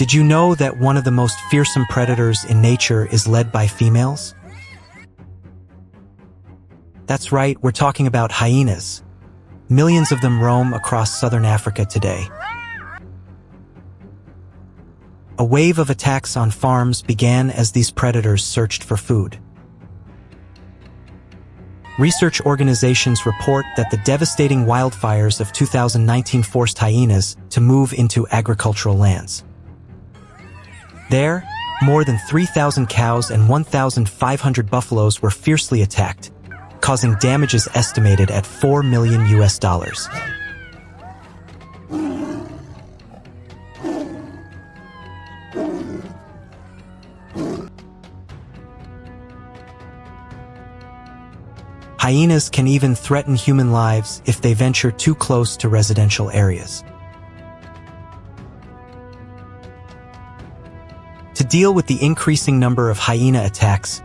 Did you know that one of the most fearsome predators in nature is led by females? That's right, we're talking about hyenas. Millions of them roam across southern Africa today. A wave of attacks on farms began as these predators searched for food. Research organizations report that the devastating wildfires of 2019 forced hyenas to move into agricultural lands. There, more than 3,000 cows and 1,500 buffaloes were fiercely attacked, causing damages estimated at $4 million. Hyenas can even threaten human lives if they venture too close to residential areas. To deal with the increasing number of hyena attacks,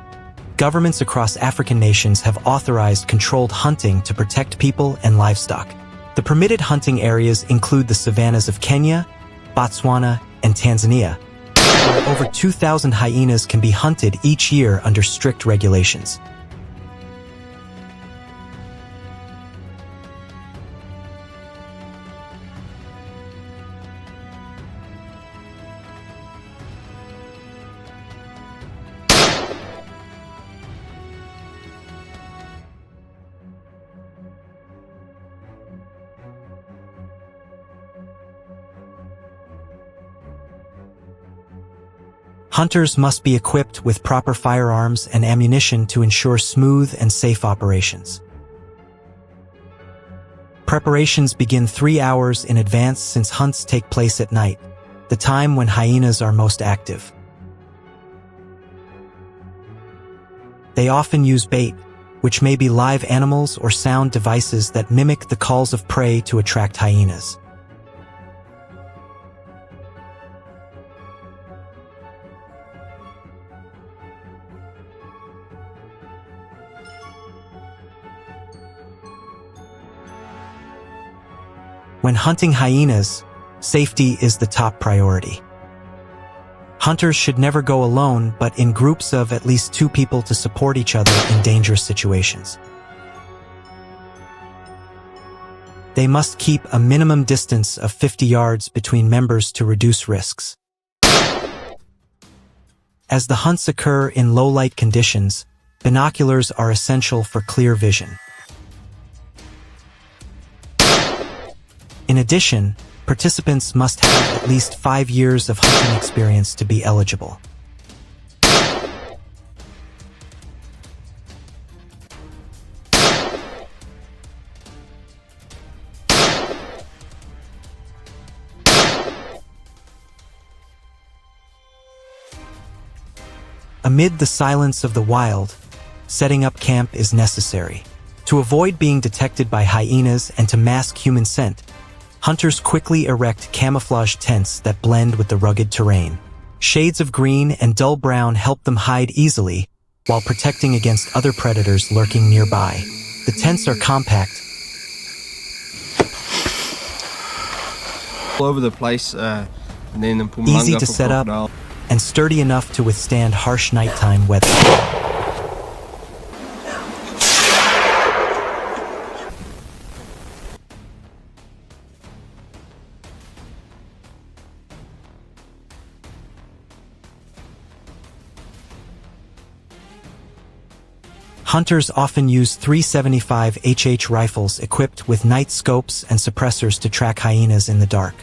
governments across African nations have authorized controlled hunting to protect people and livestock. The permitted hunting areas include the savannas of Kenya, Botswana, and Tanzania, where over 2,000 hyenas can be hunted each year under strict regulations. Hunters must be equipped with proper firearms and ammunition to ensure smooth and safe operations. Preparations begin 3 hours in advance since hunts take place at night, the time when hyenas are most active. They often use bait, which may be live animals or sound devices that mimic the calls of prey to attract hyenas. When hunting hyenas, safety is the top priority. Hunters should never go alone, but in groups of at least 2 people to support each other in dangerous situations. They must keep a minimum distance of 50 yards between members to reduce risks. As the hunts occur in low-light conditions, binoculars are essential for clear vision. In addition, participants must have at least 5 years of hunting experience to be eligible. Amid the silence of the wild, setting up camp is necessary. To avoid being detected by hyenas and to mask human scent, hunters quickly erect camouflage tents that blend with the rugged terrain. Shades of green and dull brown help them hide easily while protecting against other predators lurking nearby. The tents are compact, all over the place, and then easy to set up, and sturdy enough to withstand harsh nighttime weather. Hunters often use .375 HH rifles equipped with night scopes and suppressors to track hyenas in the dark.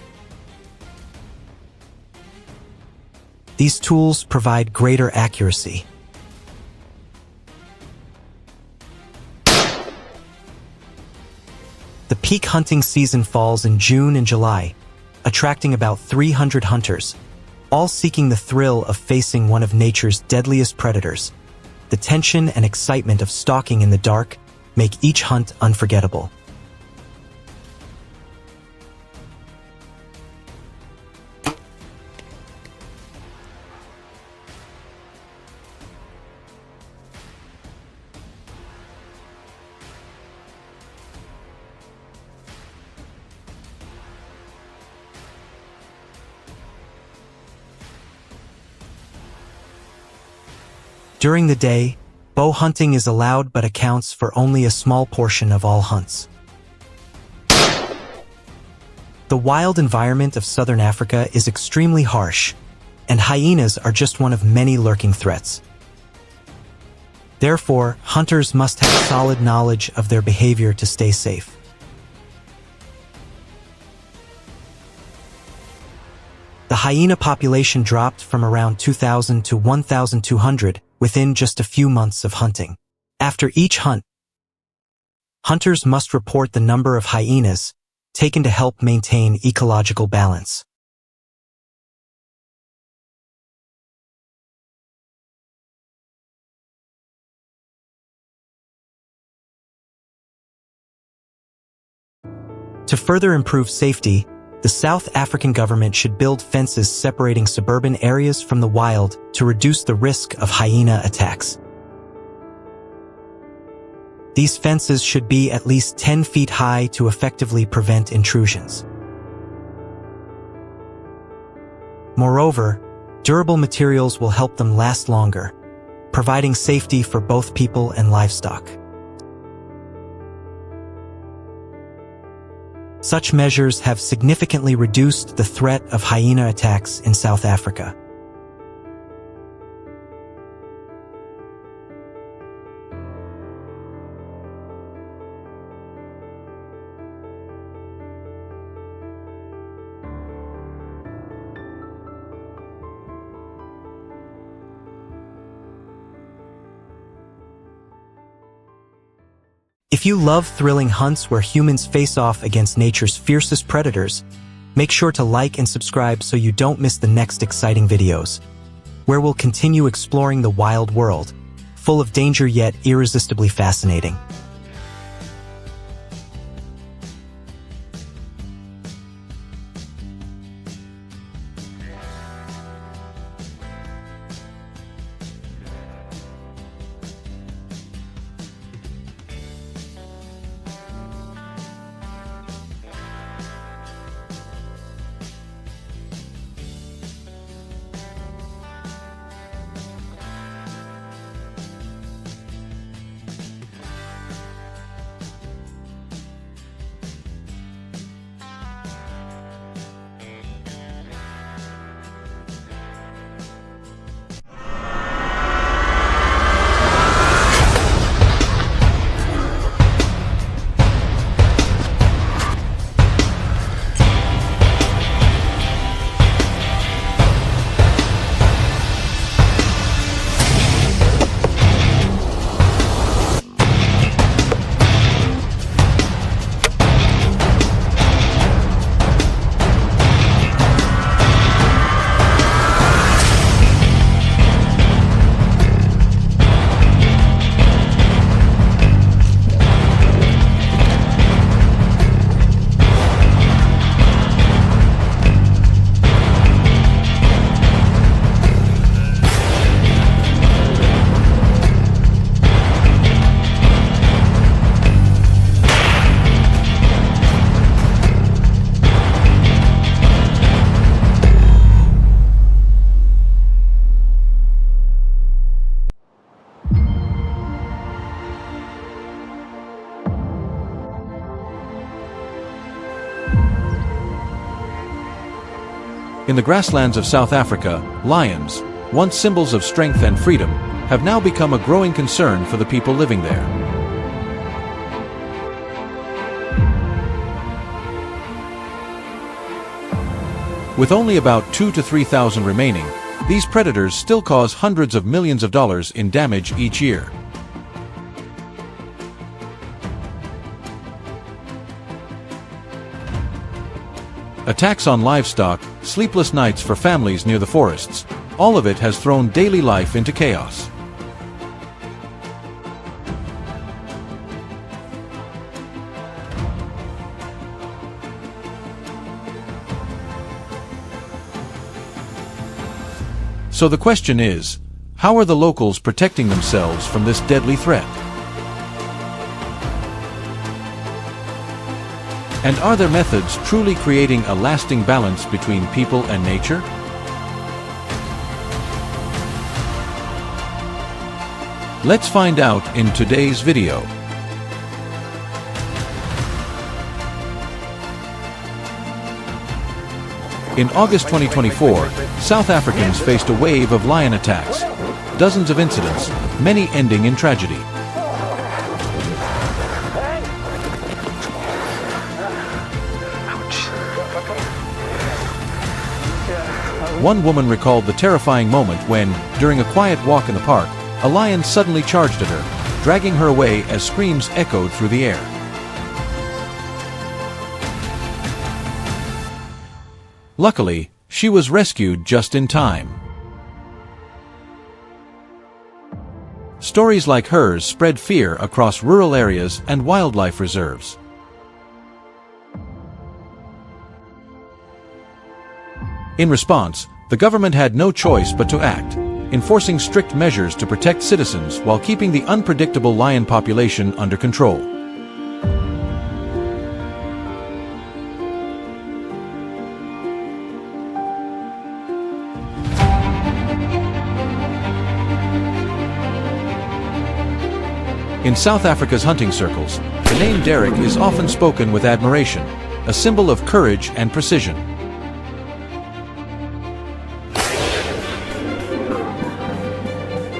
These tools provide greater accuracy. The peak hunting season falls in June and July, attracting about 300 hunters, all seeking the thrill of facing one of nature's deadliest predators. The tension and excitement of stalking in the dark make each hunt unforgettable. During the day, bow hunting is allowed but accounts for only a small portion of all hunts. The wild environment of southern Africa is extremely harsh, and hyenas are just one of many lurking threats. Therefore, hunters must have solid knowledge of their behavior to stay safe. The hyena population dropped from around 2,000 to 1,200 within just a few months of hunting. After each hunt, hunters must report the number of hyenas taken to help maintain ecological balance. To further improve safety, the South African government should build fences separating suburban areas from the wild to reduce the risk of hyena attacks. These fences should be at least 10 feet high to effectively prevent intrusions. Moreover, durable materials will help them last longer, providing safety for both people and livestock. Such measures have significantly reduced the threat of hyena attacks in South Africa. If you love thrilling hunts where humans face off against nature's fiercest predators, make sure to like and subscribe so you don't miss the next exciting videos, where we'll continue exploring the wild world, full of danger yet irresistibly fascinating. In the grasslands of South Africa, lions, once symbols of strength and freedom, have now become a growing concern for the people living there. With only about 2,000 to 3,000 remaining, these predators still cause hundreds of millions of dollars in damage each year. Attacks on livestock, sleepless nights for families near the forests, all of it has thrown daily life into chaos. So the question is, how are the locals protecting themselves from this deadly threat? And are their methods truly creating a lasting balance between people and nature? Let's find out in today's video. In August 2024, South Africans faced a wave of lion attacks. Dozens of incidents, many ending in tragedy. One woman recalled the terrifying moment when, during a quiet walk in the park, a lion suddenly charged at her, dragging her away as screams echoed through the air. Luckily, she was rescued just in time. Stories like hers spread fear across rural areas and wildlife reserves. In response, the government had no choice but to act, enforcing strict measures to protect citizens while keeping the unpredictable lion population under control. In South Africa's hunting circles, the name Derek is often spoken with admiration, a symbol of courage and precision.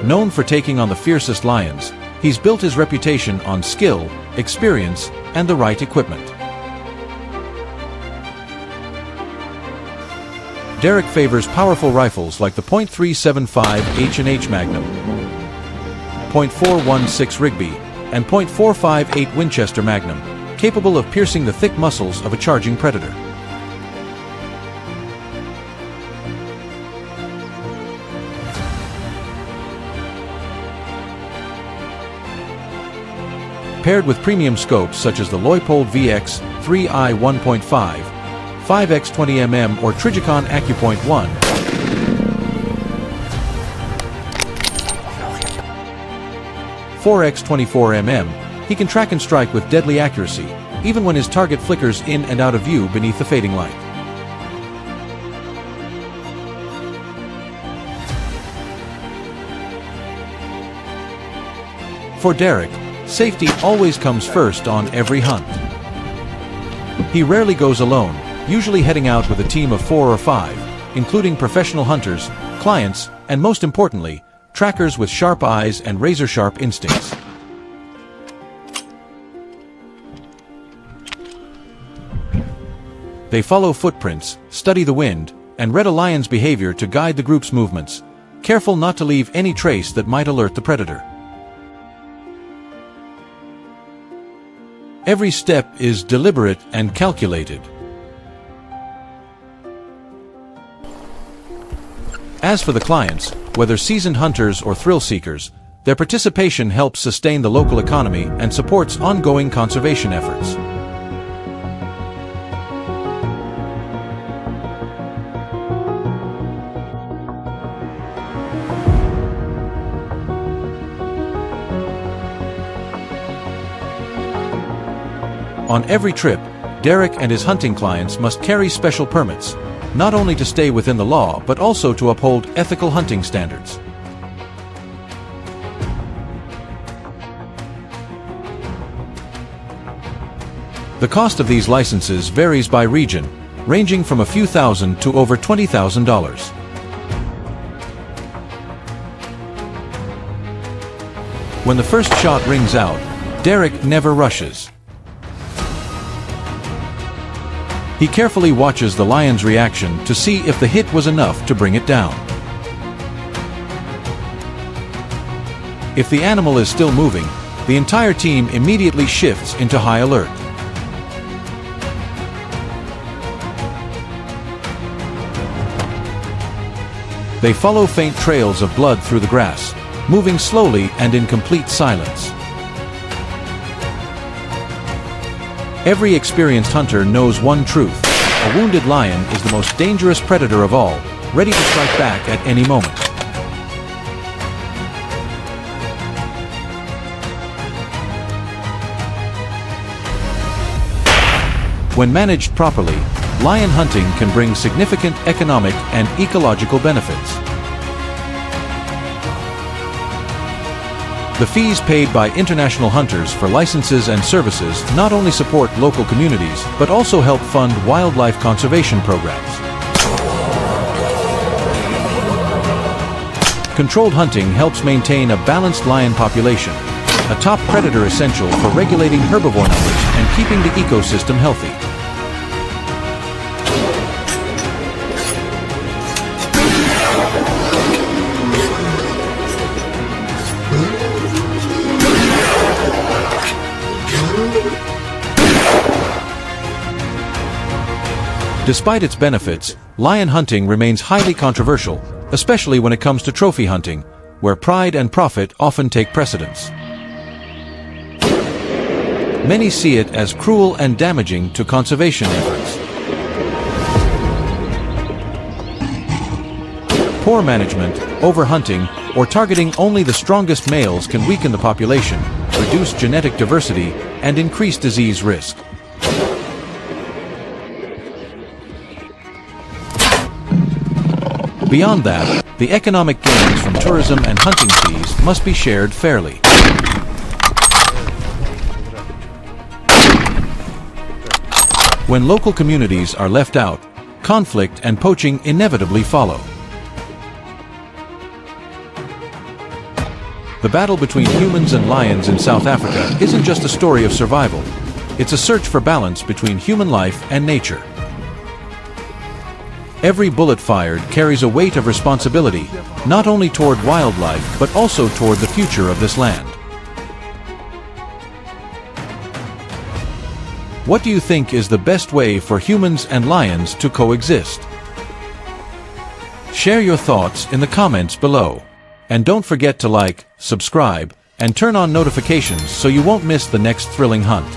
Known for taking on the fiercest lions, he's built his reputation on skill, experience, and the right equipment. Derek favors powerful rifles like the .375 H&H Magnum, .416 Rigby, and .458 Winchester Magnum, capable of piercing the thick muscles of a charging predator. Paired with premium scopes such as the Leupold VX 3i 1.5, 5x 20mm or Trijicon AccuPoint 1, .4x 24mm, he can track and strike with deadly accuracy, even when his target flickers in and out of view beneath the fading light. For Derek, safety always comes first on every hunt. He rarely goes alone, usually heading out with a team of 4 or 5, including professional hunters, clients, and most importantly, trackers with sharp eyes and razor-sharp instincts. They follow footprints, study the wind, and read a lion's behavior to guide the group's movements, careful not to leave any trace that might alert the predator. Every step is deliberate and calculated. As for the clients, whether seasoned hunters or thrill seekers, their participation helps sustain the local economy and supports ongoing conservation efforts. On every trip, Derek and his hunting clients must carry special permits, not only to stay within the law but also to uphold ethical hunting standards. The cost of these licenses varies by region, ranging from a few thousand to over $20,000. When the first shot rings out, Derek never rushes. He carefully watches the lion's reaction to see if the hit was enough to bring it down. If the animal is still moving, the entire team immediately shifts into high alert. They follow faint trails of blood through the grass, moving slowly and in complete silence. Every experienced hunter knows one truth: a wounded lion is the most dangerous predator of all, ready to strike back at any moment. When managed properly, lion hunting can bring significant economic and ecological benefits. The fees paid by international hunters for licenses and services not only support local communities, but also help fund wildlife conservation programs. Controlled hunting helps maintain a balanced lion population, a top predator essential for regulating herbivore numbers and keeping the ecosystem healthy. Despite its benefits, lion hunting remains highly controversial, especially when it comes to trophy hunting, where pride and profit often take precedence. Many see it as cruel and damaging to conservation efforts. Poor management, overhunting, or targeting only the strongest males can weaken the population, reduce genetic diversity, and increase disease risk. Beyond that, the economic gains from tourism and hunting fees must be shared fairly. When local communities are left out, conflict and poaching inevitably follow. The battle between humans and lions in South Africa isn't just a story of survival. It's a search for balance between human life and nature. Every bullet fired carries a weight of responsibility, not only toward wildlife, but also toward the future of this land. What do you think is the best way for humans and lions to coexist? Share your thoughts in the comments below. And don't forget to like, subscribe, and turn on notifications so you won't miss the next thrilling hunt.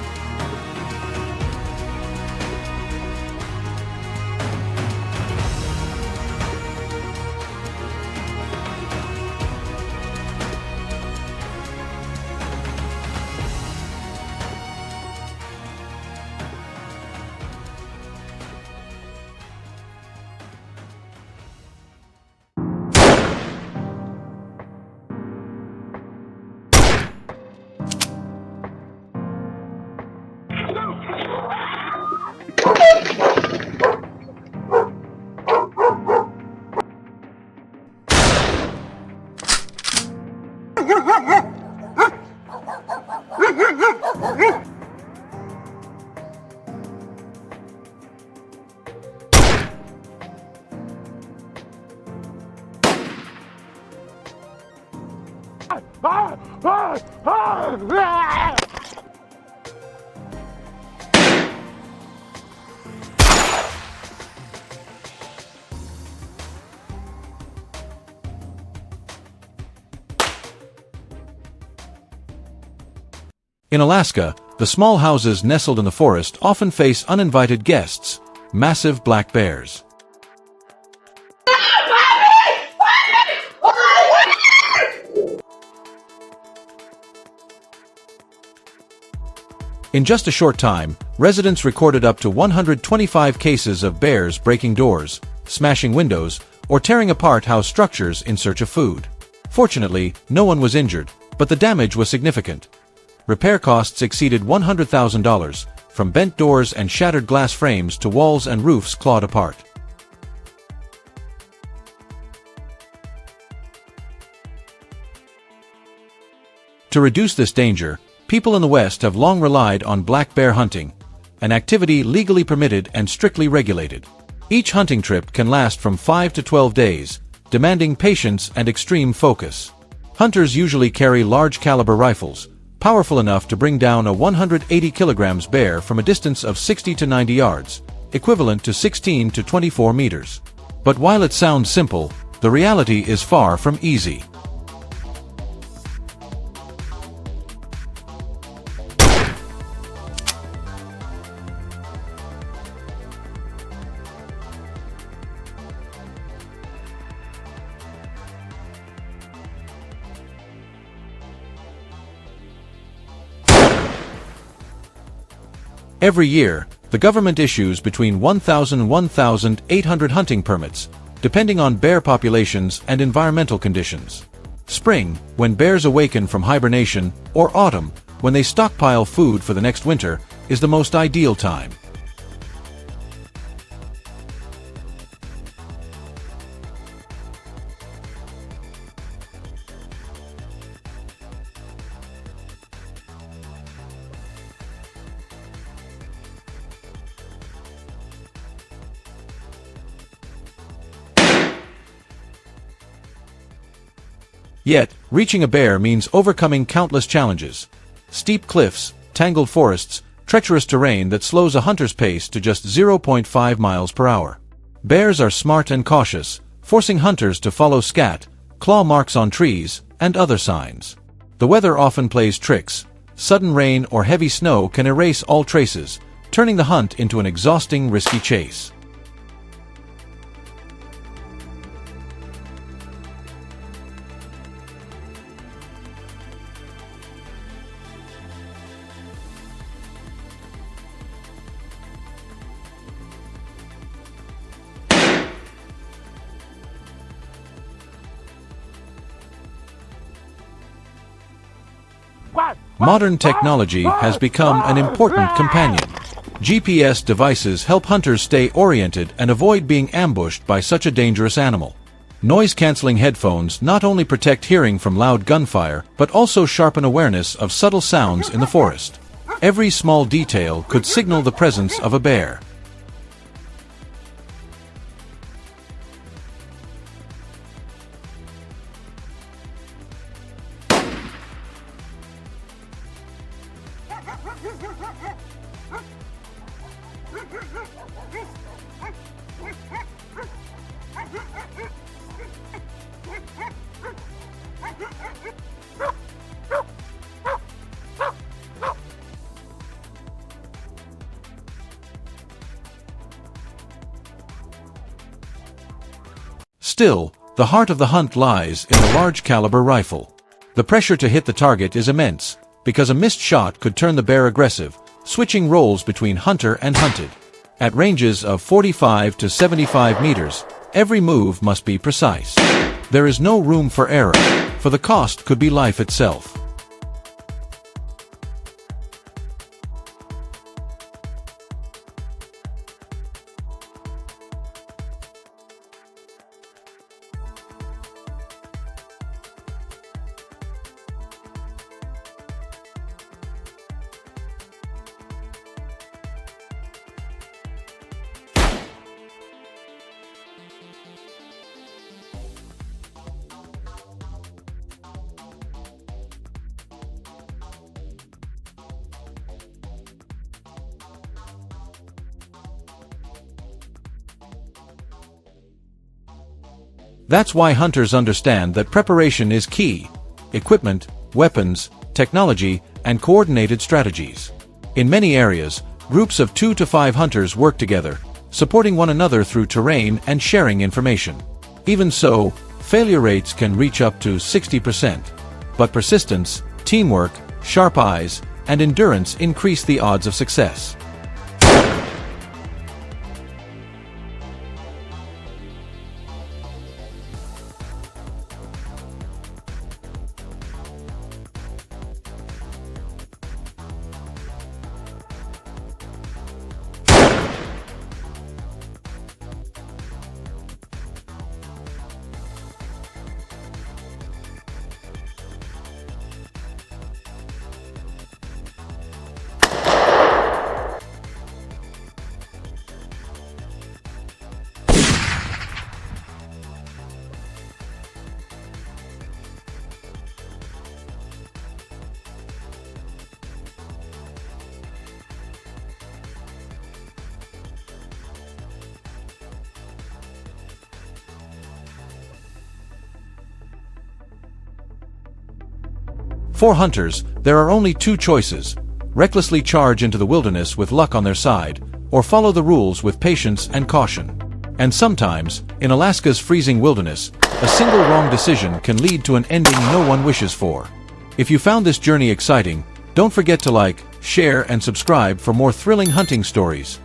In Alaska, the small houses nestled in the forest often face uninvited guests, massive black bears. In just a short time, residents recorded up to 125 cases of bears breaking doors, smashing windows, or tearing apart house structures in search of food. Fortunately, no one was injured, but the damage was significant. Repair costs exceeded $100,000, from bent doors and shattered glass frames to walls and roofs clawed apart. To reduce this danger, people in the West have long relied on black bear hunting, an activity legally permitted and strictly regulated. Each hunting trip can last from 5 to 12 days, demanding patience and extreme focus. Hunters usually carry large-caliber rifles, powerful enough to bring down a 180 kilograms bear from a distance of 60 to 90 yards, equivalent to 16 to 24 meters. But while it sounds simple, the reality is far from easy. Every year, the government issues between 1,000 and 1,800 hunting permits, depending on bear populations and environmental conditions. Spring, when bears awaken from hibernation, or autumn, when they stockpile food for the next winter, is the most ideal time. Yet, reaching a bear means overcoming countless challenges. Steep cliffs, tangled forests, treacherous terrain that slows a hunter's pace to just 0.5 miles per hour. Bears are smart and cautious, forcing hunters to follow scat, claw marks on trees, and other signs. The weather often plays tricks. Sudden rain or heavy snow can erase all traces, turning the hunt into an exhausting, risky chase. Modern technology has become an important companion. GPS devices help hunters stay oriented and avoid being ambushed by such a dangerous animal. Noise-canceling headphones not only protect hearing from loud gunfire, but also sharpen awareness of subtle sounds in the forest. Every small detail could signal the presence of a bear. Still, the heart of the hunt lies in the large-caliber rifle. The pressure to hit the target is immense, because a missed shot could turn the bear aggressive, switching roles between hunter and hunted. At ranges of 45 to 75 meters, every move must be precise. There is no room for error, for the cost could be life itself. That's why hunters understand that preparation is key. Equipment, weapons, technology, and coordinated strategies. In many areas, groups of 2 to 5 hunters work together, supporting one another through terrain and sharing information. Even so, failure rates can reach up to 60%. But persistence, teamwork, sharp eyes, and endurance increase the odds of success. For hunters, there are only 2 choices: recklessly charge into the wilderness with luck on their side, or follow the rules with patience and caution. And sometimes, in Alaska's freezing wilderness, a single wrong decision can lead to an ending no one wishes for. If you found this journey exciting, don't forget to like, share, and subscribe for more thrilling hunting stories.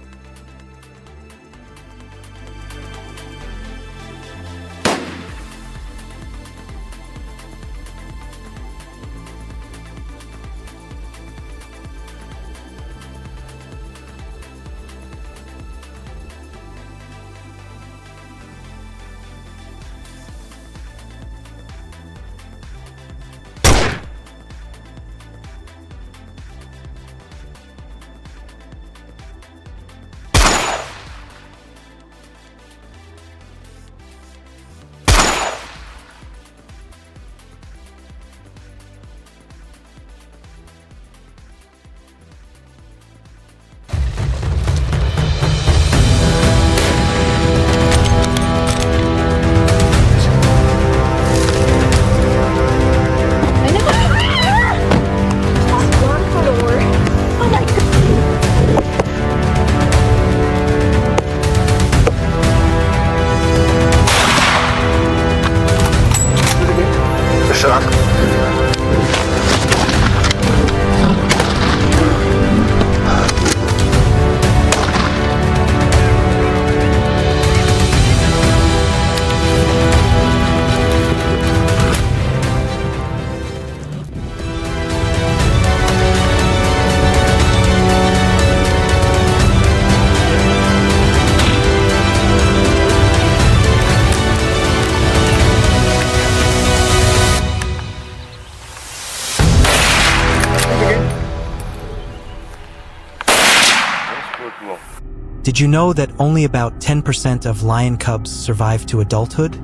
Did you know that only about 10% of lion cubs survive to adulthood?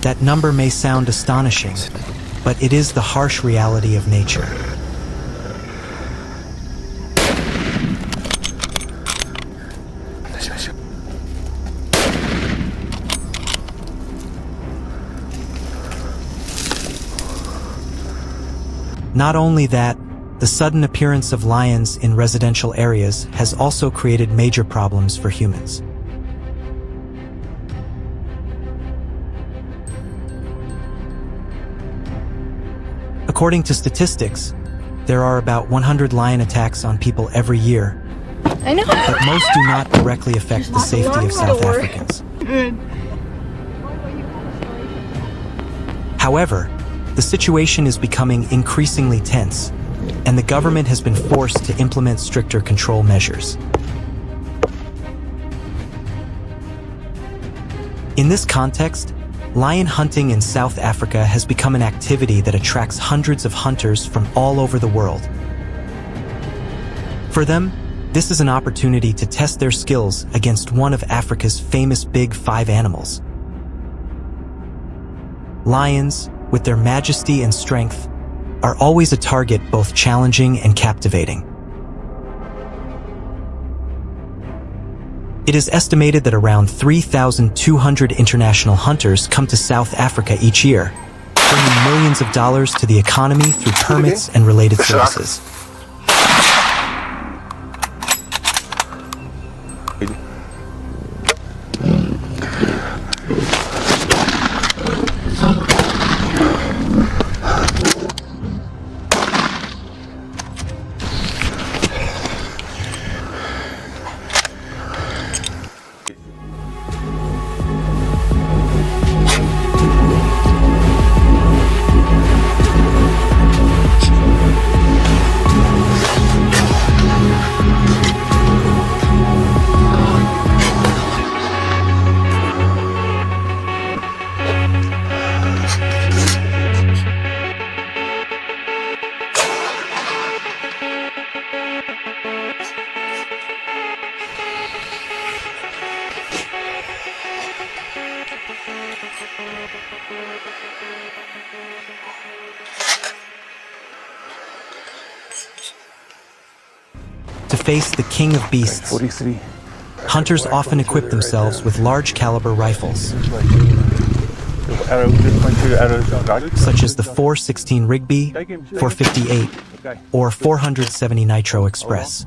That number may sound astonishing, but it is the harsh reality of nature. Not only that, the sudden appearance of lions in residential areas has also created major problems for humans. According to statistics, there are about 100 lion attacks on people every year, I know. but most do not directly affect the safety of South Africans. However, the situation is becoming increasingly tense, and the government has been forced to implement stricter control measures. In this context, lion hunting in South Africa has become an activity that attracts hundreds of hunters from all over the world. For them, this is an opportunity to test their skills against one of Africa's famous big five animals. Lions, with their majesty and strength, are always a target both challenging and captivating. It is estimated that around 3,200 international hunters come to South Africa each year, bringing millions of dollars to the economy through permits and related services. To face the king of beasts, hunters often equip themselves with large caliber rifles, such as the 416 Rigby, 458, or 470 Nitro Express.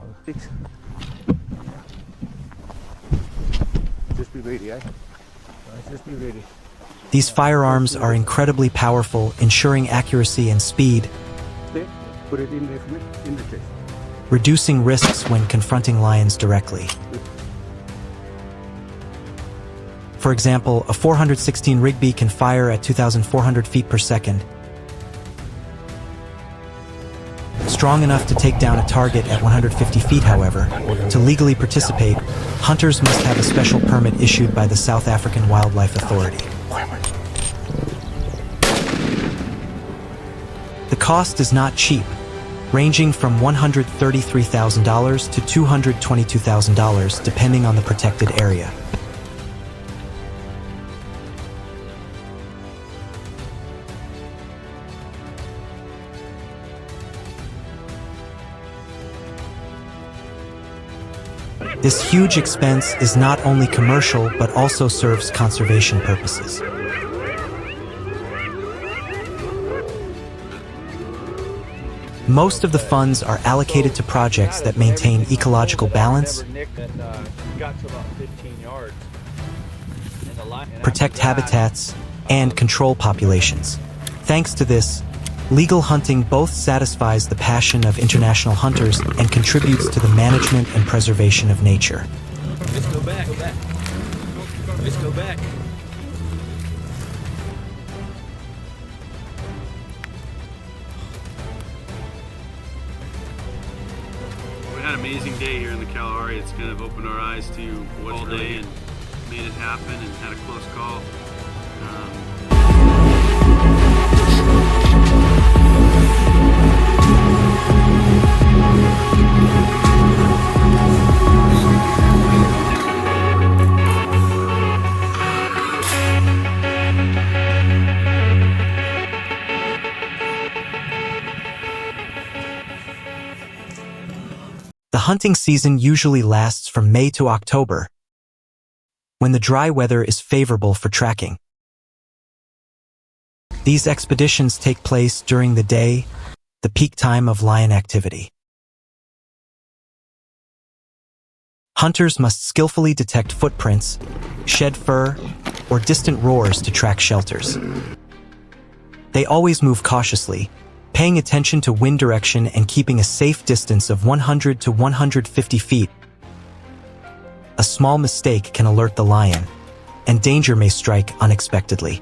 These firearms are incredibly powerful, ensuring accuracy and speed, reducing risks when confronting lions directly. For example, a 416 Rigby can fire at 2,400 feet per second, strong enough to take down a target at 150 feet, however. To legally participate, hunters must have a special permit issued by the South African Wildlife Authority. The cost is not cheap, ranging from $133,000 to $222,000 depending on the protected area. This huge expense is not only commercial but also serves conservation purposes. Most of the funds are allocated to projects that maintain ecological balance, protect habitats, and control populations. Thanks to this, legal hunting both satisfies the passion of international hunters and contributes to the management and preservation of nature. Let's go back. Let's go back. We had an amazing day here in the Kalahari. It's kind of opened our eyes to what's all day and made it happen and had a close call. The hunting season usually lasts from May to October, when the dry weather is favorable for tracking. These expeditions take place during the day, the peak time of lion activity. Hunters must skillfully detect footprints, shed fur, or distant roars to track shelters. They always move cautiously, paying attention to wind direction and keeping a safe distance of 100 to 150 feet. A small mistake can alert the lion, and danger may strike unexpectedly.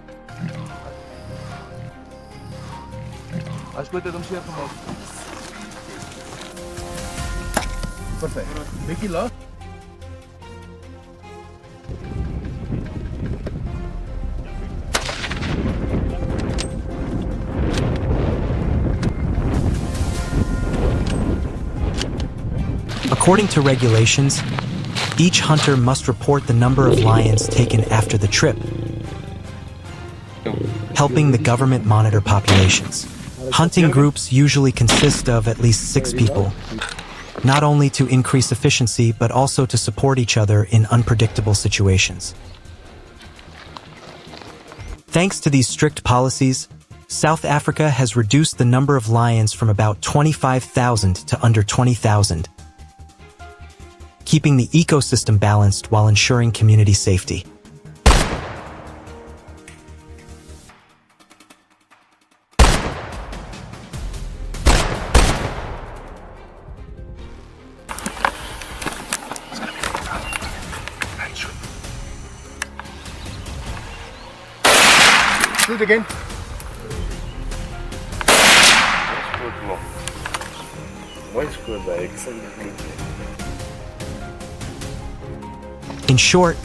According to regulations, each hunter must report the number of lions taken after the trip, helping the government monitor populations. Hunting groups usually consist of at least 6 people, not only to increase efficiency but also to support each other in unpredictable situations. Thanks to these strict policies, South Africa has reduced the number of lions from about 25,000 to under 20,000, keeping the ecosystem balanced while ensuring community safety. Shoot again. In short,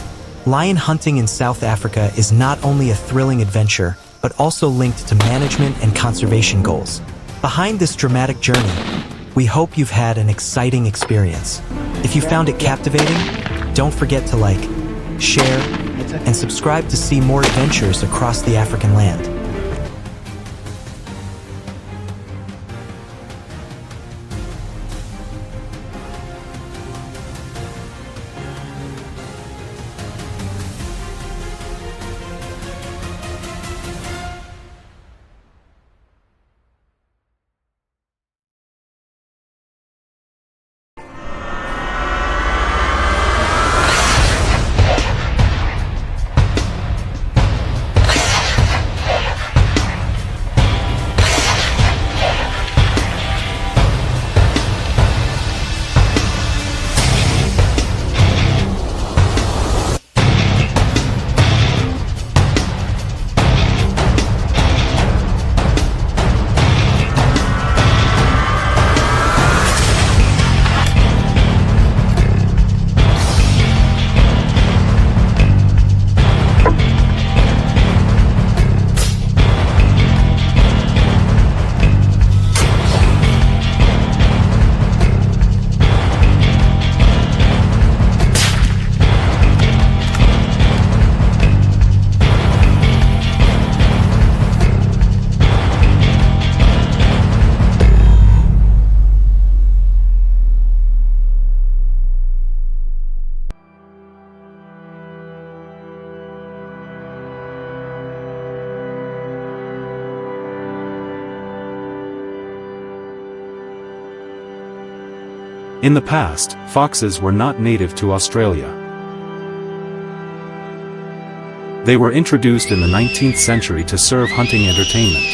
lion hunting in South Africa is not only a thrilling adventure, but also linked to management and conservation goals. Behind this dramatic journey, we hope you've had an exciting experience. If you found it captivating, don't forget to like, share, and subscribe to see more adventures across the African land. In the past, foxes were not native to Australia. They were introduced in the 19th century to serve hunting entertainment.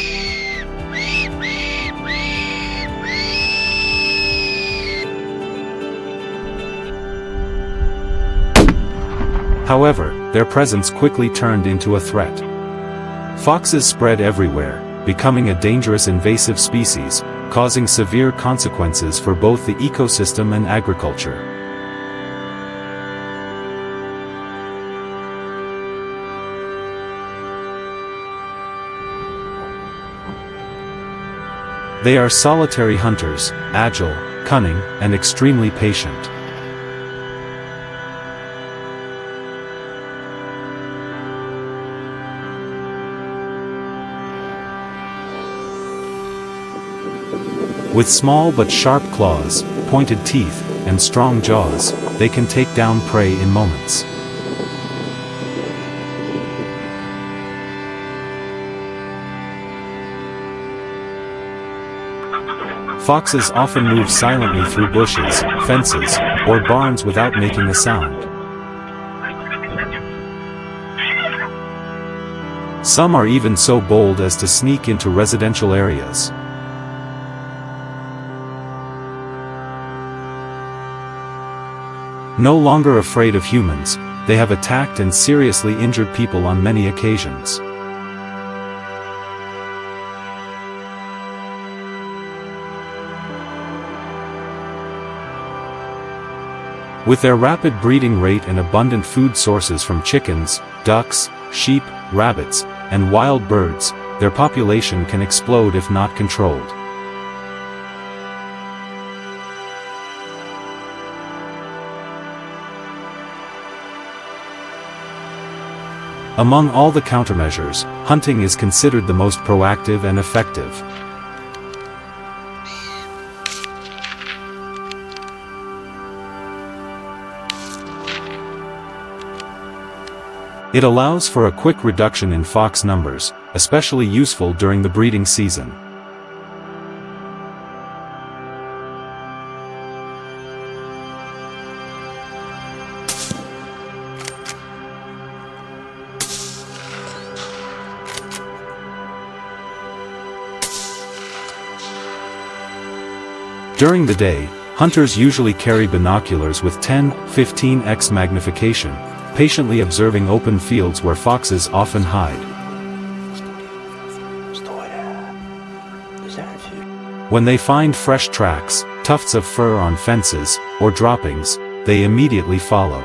However, their presence quickly turned into a threat. Foxes spread everywhere, becoming a dangerous invasive species, causing severe consequences for both the ecosystem and agriculture. They are solitary hunters, agile, cunning, and extremely patient. With small but sharp claws, pointed teeth, and strong jaws, they can take down prey in moments. Foxes often move silently through bushes, fences, or barns without making a sound. Some are even so bold as to sneak into residential areas. No longer afraid of humans, they have attacked and seriously injured people on many occasions. With their rapid breeding rate and abundant food sources from chickens, ducks, sheep, rabbits, and wild birds, their population can explode if not controlled. Among all the countermeasures, hunting is considered the most proactive and effective. It allows for a quick reduction in fox numbers, especially useful during the breeding season. During the day, hunters usually carry binoculars with 10-15x magnification, patiently observing open fields where foxes often hide. When they find fresh tracks, tufts of fur on fences, or droppings, they immediately follow.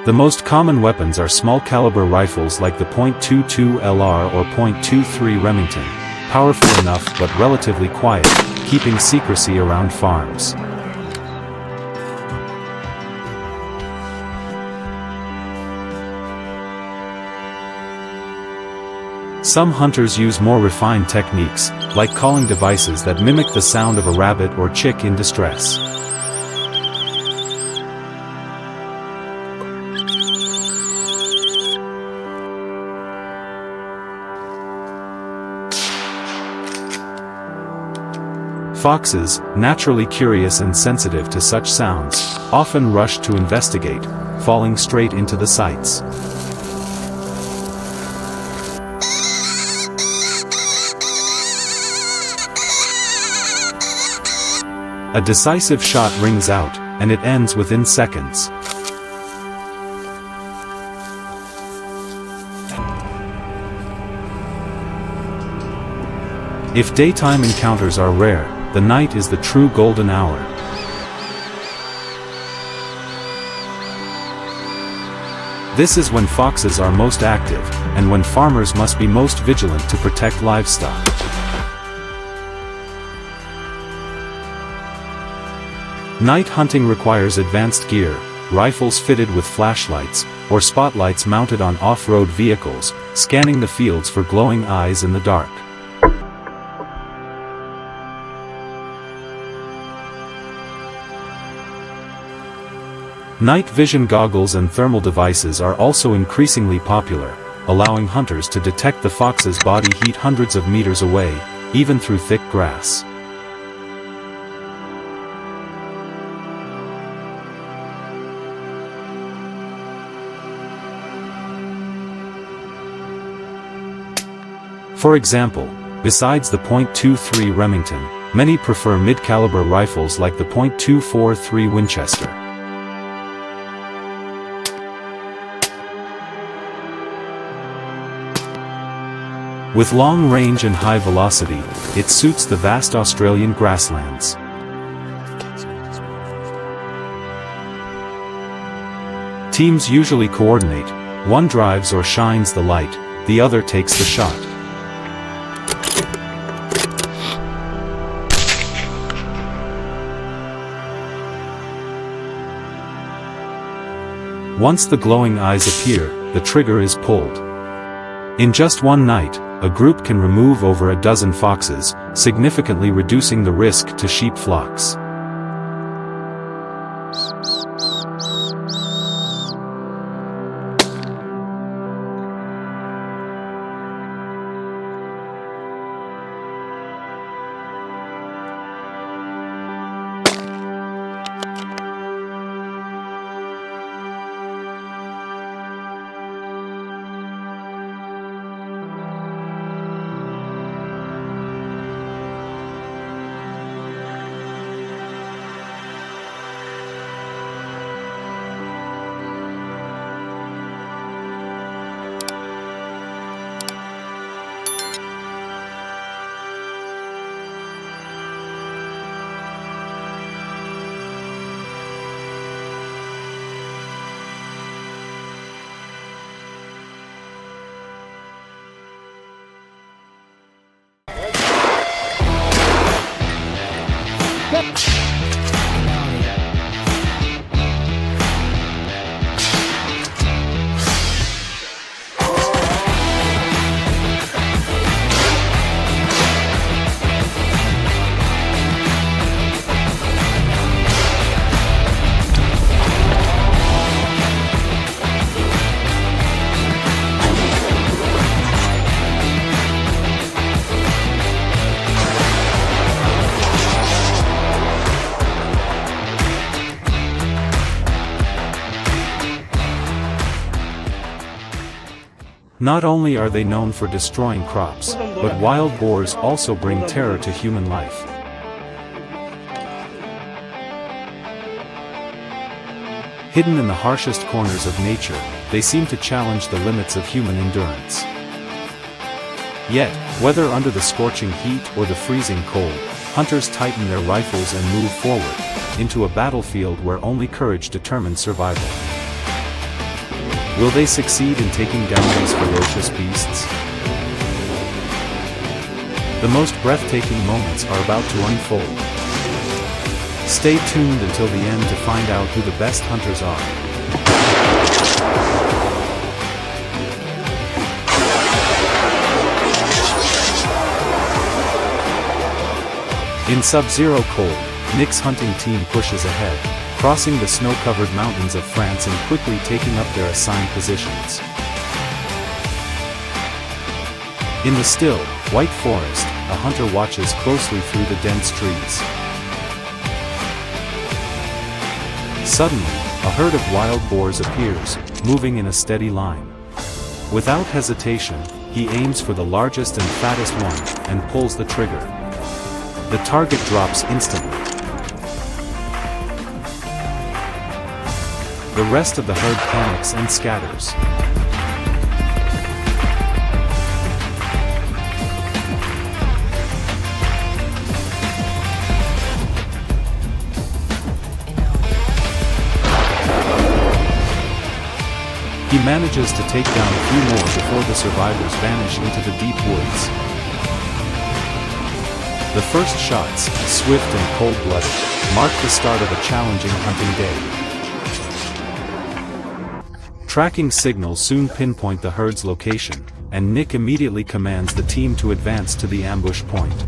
The most common weapons are small-caliber rifles like the .22 LR or .23 Remington, powerful enough but relatively quiet, keeping secrecy around farms. Some hunters use more refined techniques, like calling devices that mimic the sound of a rabbit or chick in distress. Foxes, naturally curious and sensitive to such sounds, often rush to investigate, falling straight into the sights. A decisive shot rings out, and it ends within seconds. If daytime encounters are rare, the night is the true golden hour. This is when foxes are most active, and when farmers must be most vigilant to protect livestock. Night hunting requires advanced gear, rifles fitted with flashlights, or spotlights mounted on off-road vehicles, scanning the fields for glowing eyes in the dark. Night vision goggles and thermal devices are also increasingly popular, allowing hunters to detect the fox's body heat hundreds of meters away, even through thick grass. For example, besides the .23 Remington, many prefer mid-caliber rifles like the .243 Winchester. With long range and high velocity, it suits the vast Australian grasslands. Teams usually coordinate, one drives or shines the light, the other takes the shot. Once the glowing eyes appear, the trigger is pulled. In just one night, a group can remove over a dozen foxes, significantly reducing the risk to sheep flocks. Not only are they known for destroying crops, but wild boars also bring terror to human life. Hidden in the harshest corners of nature, they seem to challenge the limits of human endurance. Yet, whether under the scorching heat or the freezing cold, hunters tighten their rifles and move forward, into a battlefield where only courage determines survival. Will they succeed in taking down these ferocious beasts? The most breathtaking moments are about to unfold. Stay tuned until the end to find out who the best hunters are. In sub-zero cold, Nick's hunting team pushes ahead, crossing the snow-covered mountains of France and quickly taking up their assigned positions. In the still, white forest, a hunter watches closely through the dense trees. Suddenly, a herd of wild boars appears, moving in a steady line. Without hesitation, he aims for the largest and fattest one, and pulls the trigger. The target drops instantly. The rest of the herd panics and scatters. He manages to take down a few more before the survivors vanish into the deep woods. The first shots, swift and cold-blooded, mark the start of a challenging hunting day. Tracking signals soon pinpoint the herd's location, and Nick immediately commands the team to advance to the ambush point.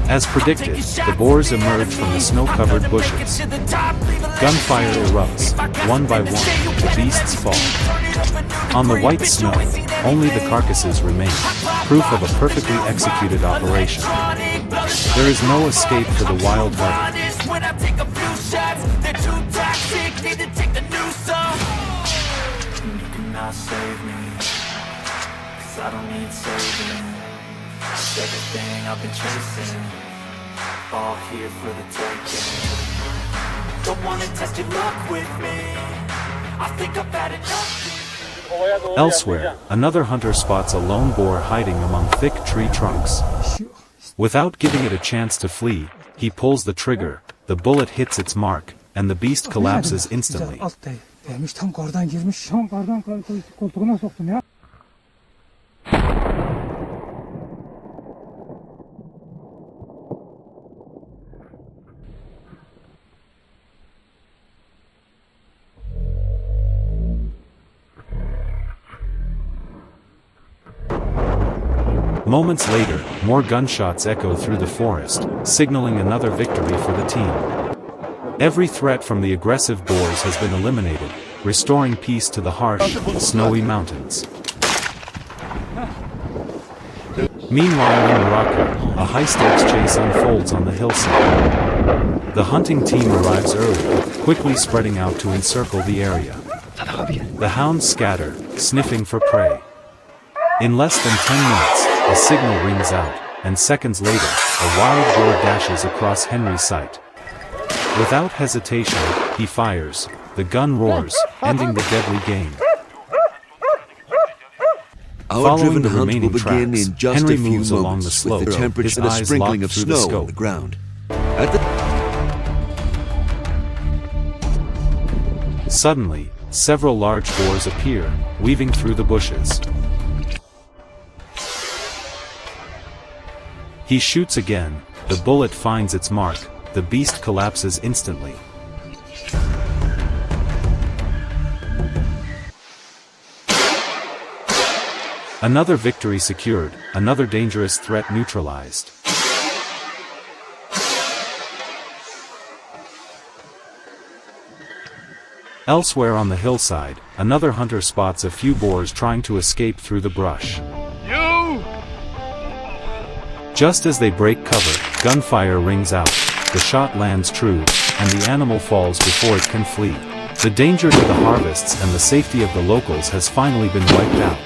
As predicted, the boars emerge from the snow-covered bushes. Gunfire erupts, one by one, the beasts fall. On the white snow, only the carcasses remain, proof of a perfectly executed operation. There is no escape for the wild heart. You cannot save me, 'cause I don't need saving. It's everything I've been chasing, all here for the taking. Don't wanna test your luck with me, I think I've had enough. Elsewhere, another hunter spots a lone boar hiding among thick tree trunks. Without giving it a chance to flee, he pulls the trigger, the bullet hits its mark, and the beast collapses instantly. Moments later, more gunshots echo through the forest, signaling another victory for the team. Every threat from the aggressive boars has been eliminated, restoring peace to the harsh, snowy mountains. Meanwhile in Morocco, a high-stakes chase unfolds on the hillside. The hunting team arrives early, quickly spreading out to encircle the area. The hounds scatter, sniffing for prey. In less than 10 minutes, a signal rings out, and seconds later, a wild boar dashes across Henry's sight. Without hesitation, he fires. The gun roars, ending the deadly game. Following the remaining tracks, Henry moves along the slope, his eyes locked through the scope. Suddenly, several large boars appear, weaving through the bushes. He shoots again, the bullet finds its mark, the beast collapses instantly. Another victory secured, another dangerous threat neutralized. Elsewhere on the hillside, another hunter spots a few boars trying to escape through the brush. Just as they break cover, gunfire rings out, the shot lands true, and the animal falls before it can flee. The danger to the harvests and the safety of the locals has finally been wiped out.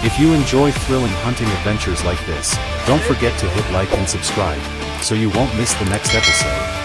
If you enjoy thrilling hunting adventures like this, don't forget to hit like and subscribe, so you won't miss the next episode.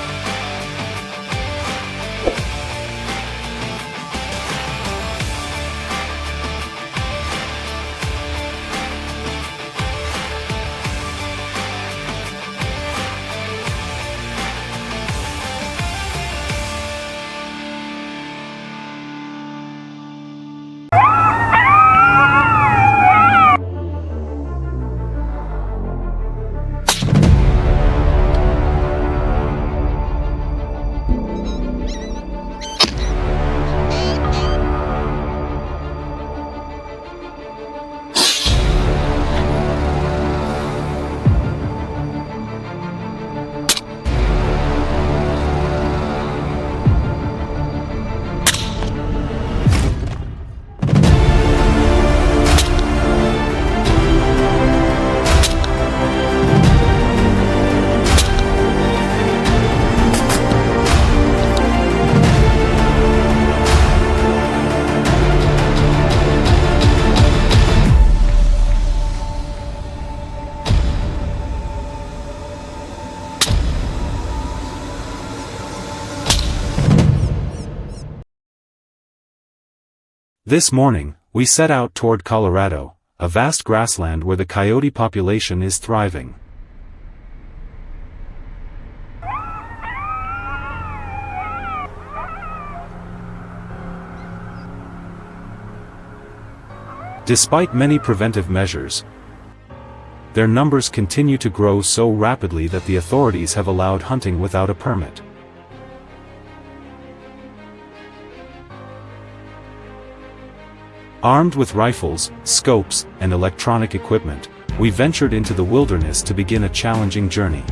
This morning, we set out toward Colorado, a vast grassland where the coyote population is thriving. Despite many preventive measures, their numbers continue to grow so rapidly that the authorities have allowed hunting without a permit. Armed with rifles, scopes, and electronic equipment, we ventured into the wilderness to begin a challenging journey.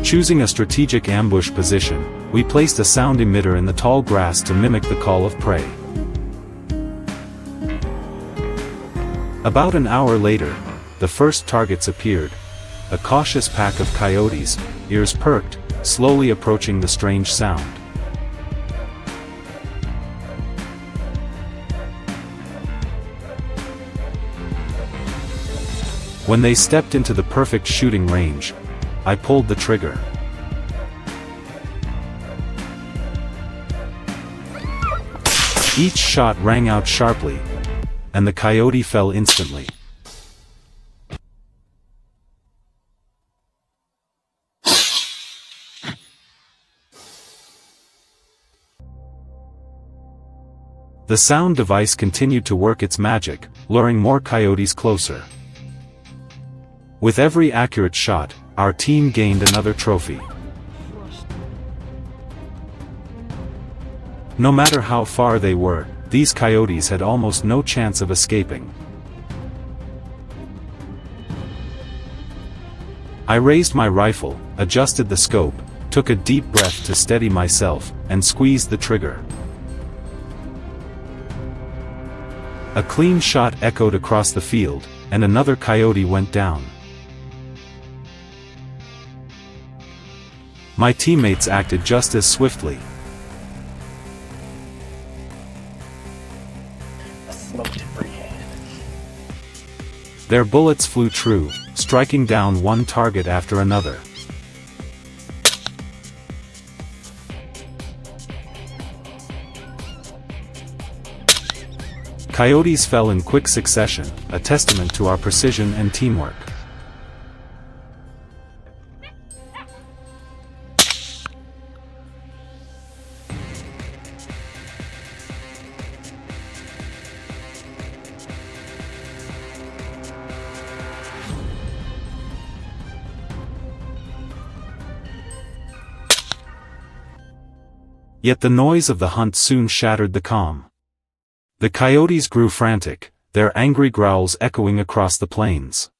Choosing a strategic ambush position, we placed a sound emitter in the tall grass to mimic the call of prey. About an hour later, the first targets appeared, a cautious pack of coyotes, ears perked, slowly approaching the strange sound. When they stepped into the perfect shooting range, I pulled the trigger. Each shot rang out sharply, and the coyote fell instantly. The sound device continued to work its magic, luring more coyotes closer. With every accurate shot, our team gained another trophy. No matter how far they were, these coyotes had almost no chance of escaping. I raised my rifle, adjusted the scope, took a deep breath to steady myself, and squeezed the trigger. A clean shot echoed across the field, and another coyote went down. My teammates acted just as swiftly. Their bullets flew true, striking down one target after another. Coyotes fell in quick succession, a testament to our precision and teamwork. Yet the noise of the hunt soon shattered the calm. The coyotes grew frantic, their angry growls echoing across the plains.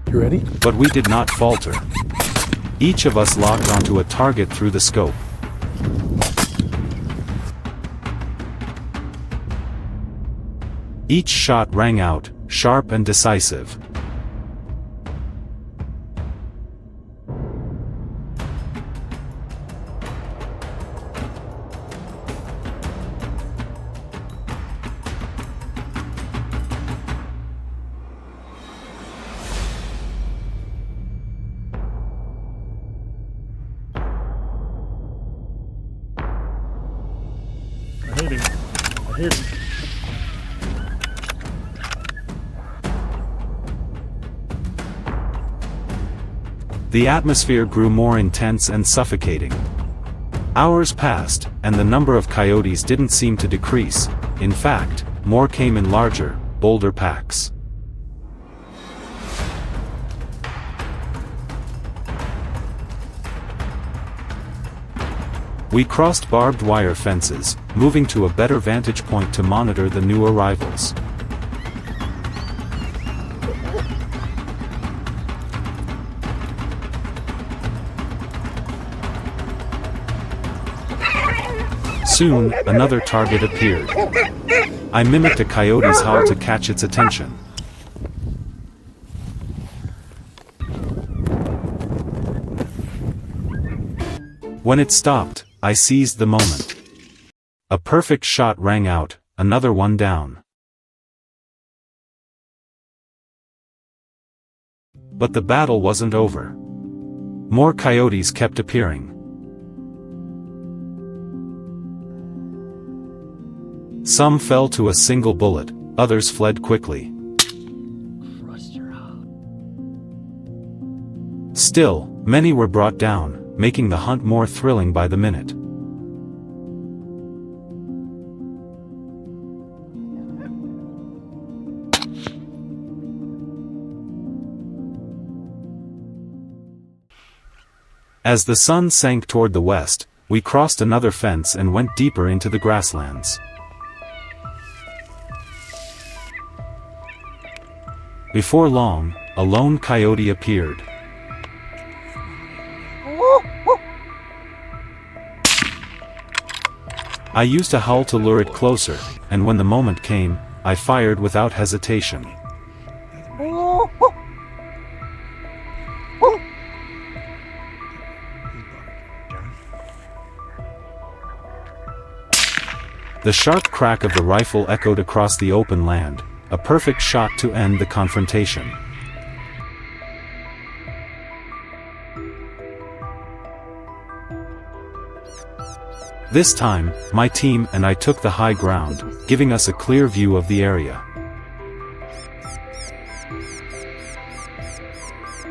You ready? But we did not falter. Each of us locked onto a target through the scope. Each shot rang out, sharp and decisive. I hit him. The atmosphere grew more intense and suffocating. Hours passed, and the number of coyotes didn't seem to decrease. In fact, more came in larger, bolder packs. We crossed barbed wire fences, moving to a better vantage point to monitor the new arrivals. Soon, another target appeared. I mimicked a coyote's howl to catch its attention. When it stopped, I seized the moment. A perfect shot rang out, another one down. But the battle wasn't over. More coyotes kept appearing. Some fell to a single bullet, others fled quickly. Still, many were brought down, making the hunt more thrilling by the minute. As the sun sank toward the west, we crossed another fence and went deeper into the grasslands. Before long, a lone coyote appeared. I used a howl to lure it closer, and when the moment came, I fired without hesitation. The sharp crack of the rifle echoed across the open land, a perfect shot to end the confrontation. This time, my team and I took the high ground, giving us a clear view of the area.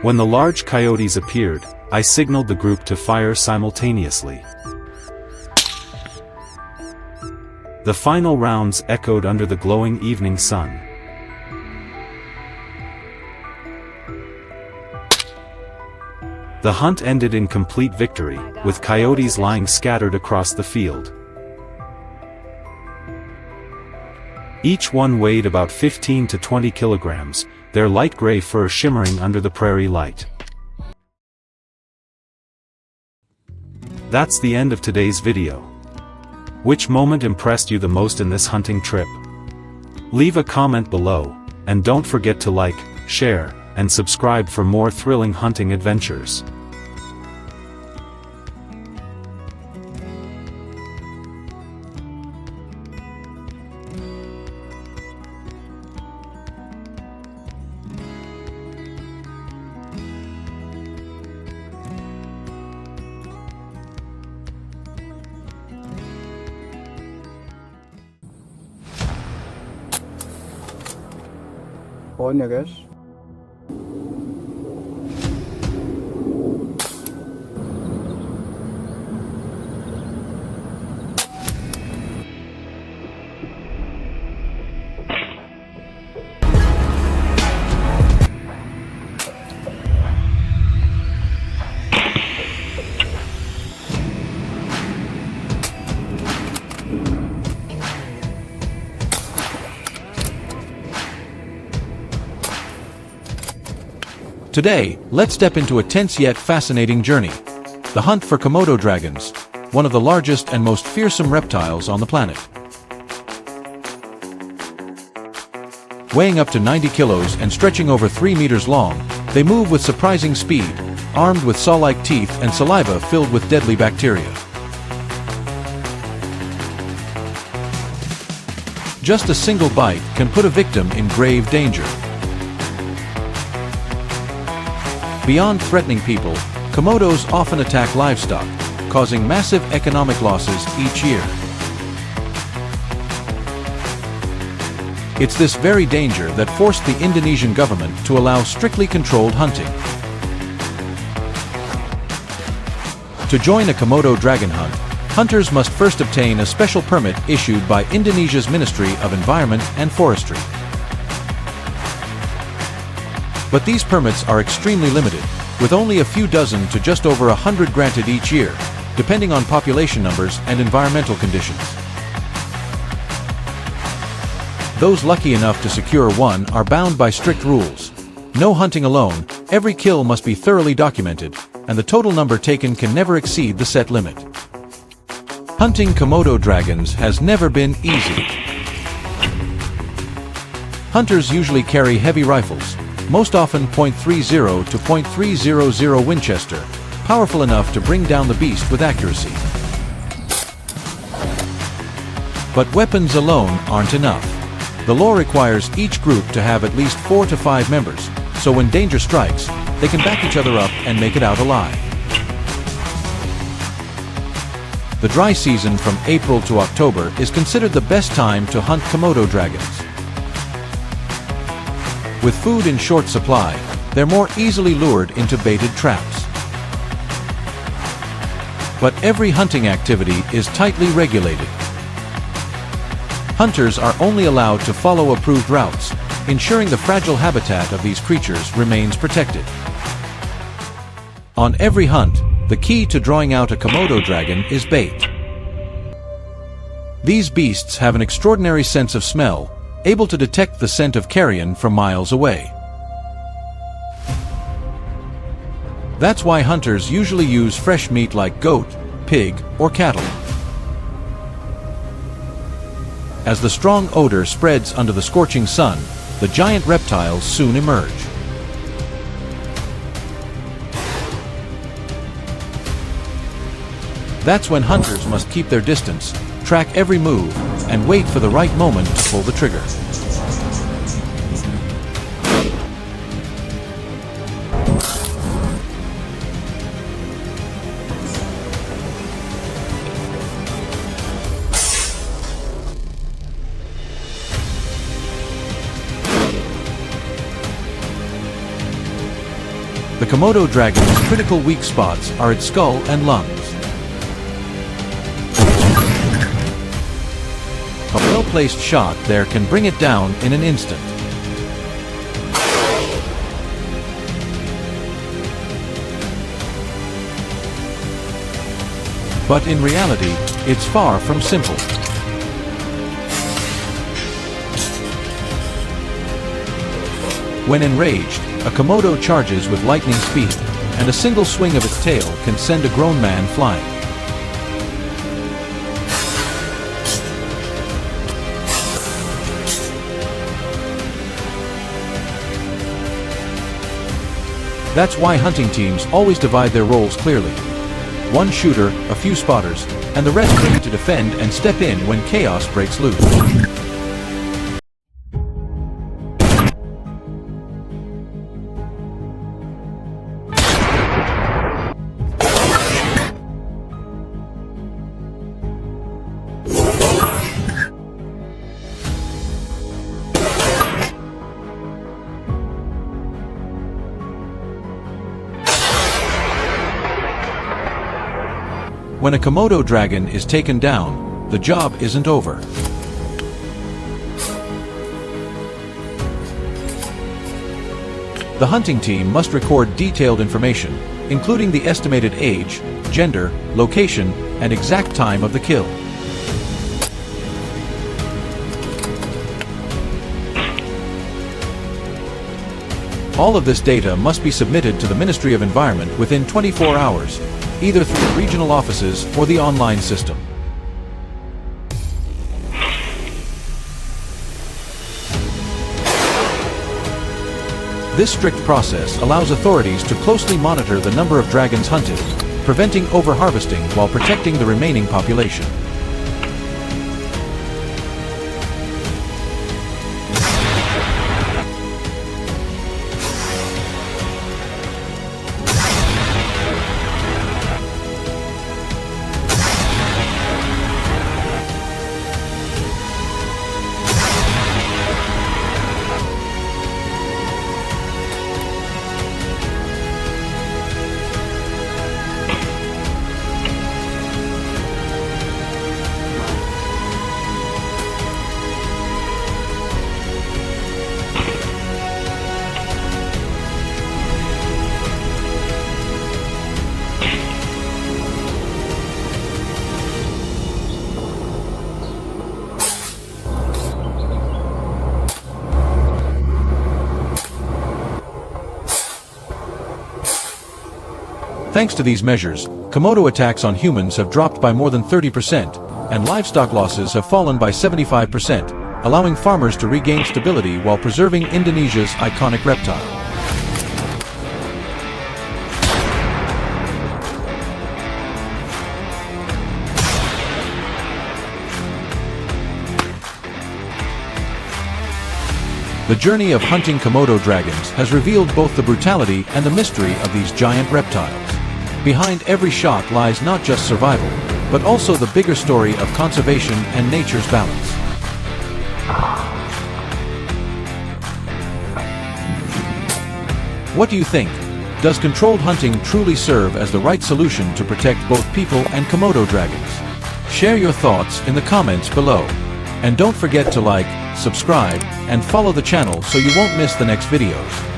When the large coyotes appeared, I signaled the group to fire simultaneously. The final rounds echoed under the glowing evening sun. The hunt ended in complete victory, with coyotes lying scattered across the field. Each one weighed about 15 to 20 kilograms, their light gray fur shimmering under the prairie light. That's the end of today's video. Which moment impressed you the most in this hunting trip? Leave a comment below, and don't forget to like, share, and subscribe for more thrilling hunting adventures. Hyenas. Today, let's step into a tense yet fascinating journey. The hunt for Komodo dragons, one of the largest and most fearsome reptiles on the planet. Weighing up to 90 kilos and stretching over 3 meters long, they move with surprising speed, armed with saw-like teeth and saliva filled with deadly bacteria. Just a single bite can put a victim in grave danger. Beyond threatening people, Komodos often attack livestock, causing massive economic losses each year. It's this very danger that forced the Indonesian government to allow strictly controlled hunting. To join a Komodo dragon hunt, hunters must first obtain a special permit issued by Indonesia's Ministry of Environment and Forestry. But these permits are extremely limited, with only a few dozen to just over 100 granted each year, depending on population numbers and environmental conditions. Those lucky enough to secure one are bound by strict rules. No hunting alone, every kill must be thoroughly documented, and the total number taken can never exceed the set limit. Hunting Komodo dragons has never been easy. Hunters usually carry heavy rifles, most often .30 to .300 Winchester, powerful enough to bring down the beast with accuracy. But weapons alone aren't enough. The law requires each group to have at least 4 to 5 members, so when danger strikes, they can back each other up and make it out alive. The dry season from April to October is considered the best time to hunt Komodo dragons. With food in short supply, they're more easily lured into baited traps. But every hunting activity is tightly regulated. Hunters are only allowed to follow approved routes, ensuring the fragile habitat of these creatures remains protected. On every hunt, the key to drawing out a Komodo dragon is bait. These beasts have an extraordinary sense of smell, able to detect the scent of carrion from miles away. That's why hunters usually use fresh meat like goat, pig, or cattle. As the strong odor spreads under the scorching sun, the giant reptiles soon emerge. That's when hunters must keep their distance, track every move, and wait for the right moment to pull the trigger. The Komodo dragon's critical weak spots are its skull and lungs. A well-placed shot there can bring it down in an instant. But in reality, it's far from simple. When enraged, a Komodo charges with lightning speed, and a single swing of its tail can send a grown man flying. That's why hunting teams always divide their roles clearly. One shooter, a few spotters, and the rest ready to defend and step in when chaos breaks loose. When a Komodo dragon is taken down, the job isn't over. The hunting team must record detailed information, including the estimated age, gender, location, and exact time of the kill. All of this data must be submitted to the Ministry of Environment within 24 hours, either through regional offices or the online system. This strict process allows authorities to closely monitor the number of dragons hunted, preventing overharvesting while protecting the remaining population. Thanks to these measures, Komodo attacks on humans have dropped by more than 30%, and livestock losses have fallen by 75%, allowing farmers to regain stability while preserving Indonesia's iconic reptile. The journey of hunting Komodo dragons has revealed both the brutality and the mystery of these giant reptiles. Behind every shot lies not just survival, but also the bigger story of conservation and nature's balance. What do you think? Does controlled hunting truly serve as the right solution to protect both people and Komodo dragons? Share your thoughts in the comments below. And don't forget to like, subscribe, and follow the channel so you won't miss the next videos.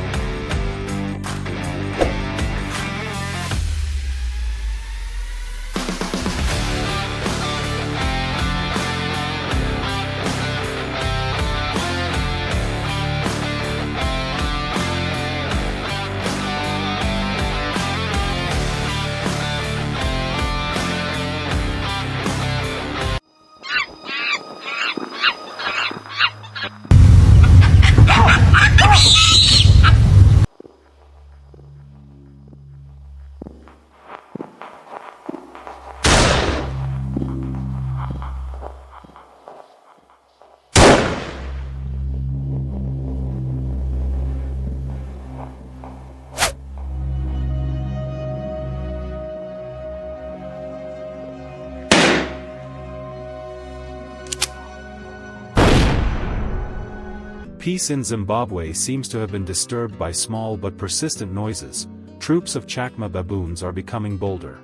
Peace in Zimbabwe seems to have been disturbed by small but persistent noises. Troops of chacma baboons are becoming bolder.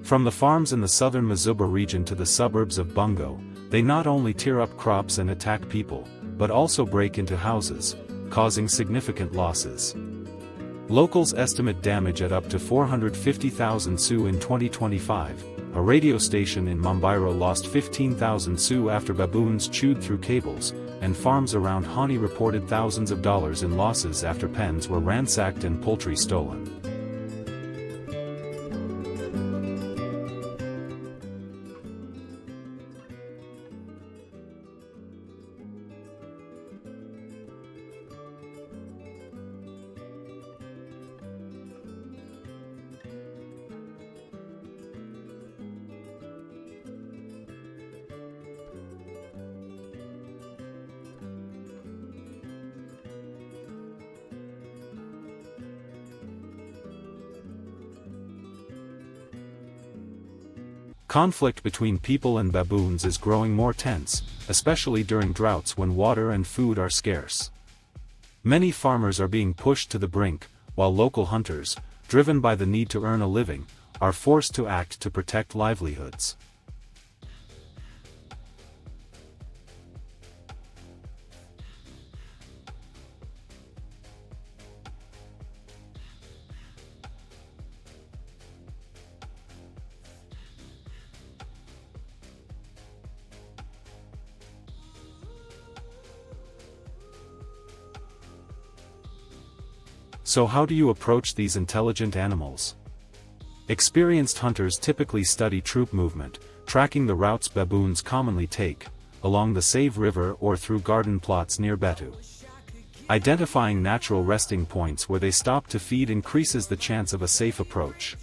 From the farms in the southern Mazuba region to the suburbs of Bungo, they not only tear up crops and attack people, but also break into houses, causing significant losses. Locals estimate damage at up to 450,000 Su in 2025. A radio station in Mambairo lost 15,000 Su after baboons chewed through cables, and farms around Hani reported thousands of dollars in losses after pens were ransacked and poultry stolen. Conflict between people and baboons is growing more tense, especially during droughts when water and food are scarce. Many farmers are being pushed to the brink, while local hunters, driven by the need to earn a living, are forced to act to protect livelihoods. So how do you approach these intelligent animals? Experienced hunters typically study troop movement, tracking the routes baboons commonly take, along the Save River or through garden plots near Betu. Identifying natural resting points where they stop to feed increases the chance of a safe approach.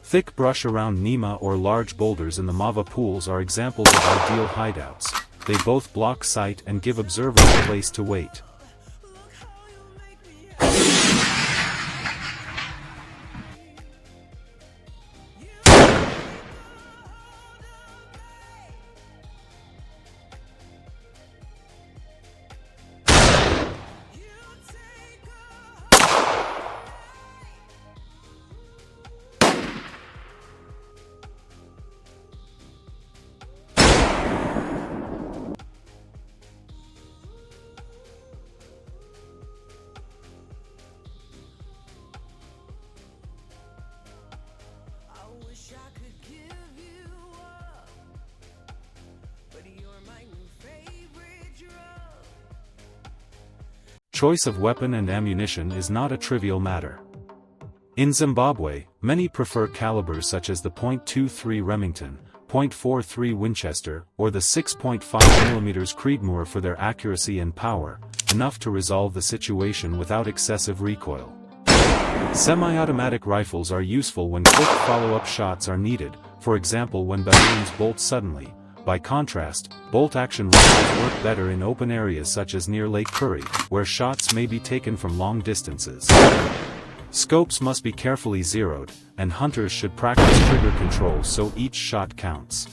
Thick brush around Nima or large boulders in the Mava pools are examples of ideal hideouts. They both block sight and give observers a place to wait. Choice of weapon and ammunition is not a trivial matter. In Zimbabwe, many prefer calibers such as the .23 Remington, .43 Winchester, or the 6.5mm Creedmoor for their accuracy and power, enough to resolve the situation without excessive recoil. Semi-automatic rifles are useful when quick follow-up shots are needed, for example when baboons bolt suddenly. By contrast, bolt-action rifles work better in open areas such as near Lake Curry, where shots may be taken from long distances. Scopes must be carefully zeroed, and hunters should practice trigger control so each shot counts.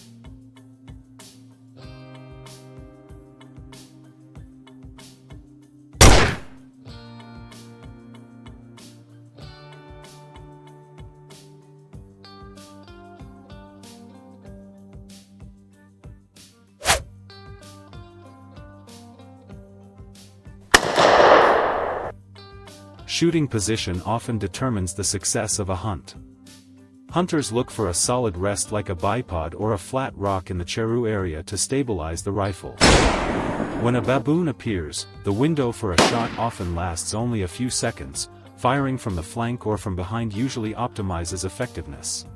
Shooting position often determines the success of a hunt. Hunters look for a solid rest like a bipod or a flat rock in the cheru area to stabilize the rifle. When a baboon appears, the window for a shot often lasts only a few seconds. Firing from the flank or from behind usually optimizes effectiveness.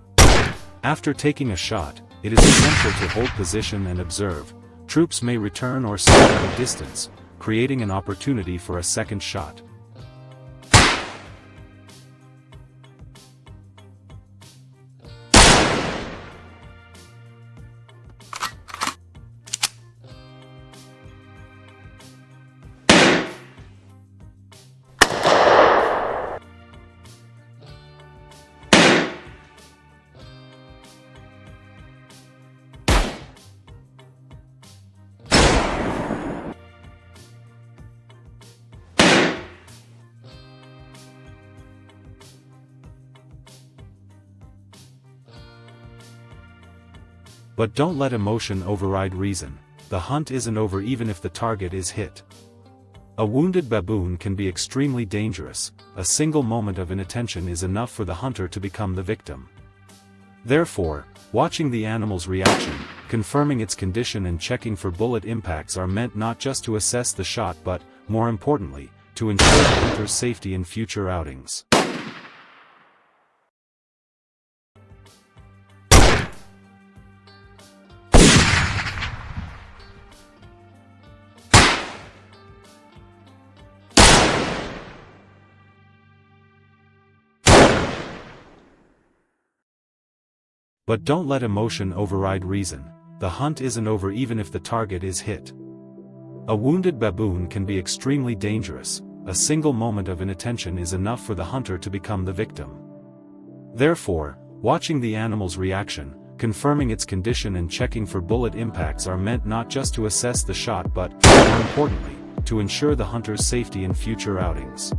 After taking a shot, it is essential to hold position and observe. Troops may return or stay at a distance, creating an opportunity for a second shot. But don't let emotion override reason. The hunt isn't over even if the target is hit. A wounded baboon can be extremely dangerous. A single moment of inattention is enough for the hunter to become the victim. Therefore, watching the animal's reaction, confirming its condition and checking for bullet impacts are meant not just to assess the shot but, more importantly, to ensure the hunter's safety in future outings. But don't let emotion override reason. The hunt isn't over even if the target is hit. A wounded baboon can be extremely dangerous. A single moment of inattention is enough for the hunter to become the victim. Therefore, watching the animal's reaction, confirming its condition and checking for bullet impacts are meant not just to assess the shot but, more importantly, to ensure the hunter's safety in future outings.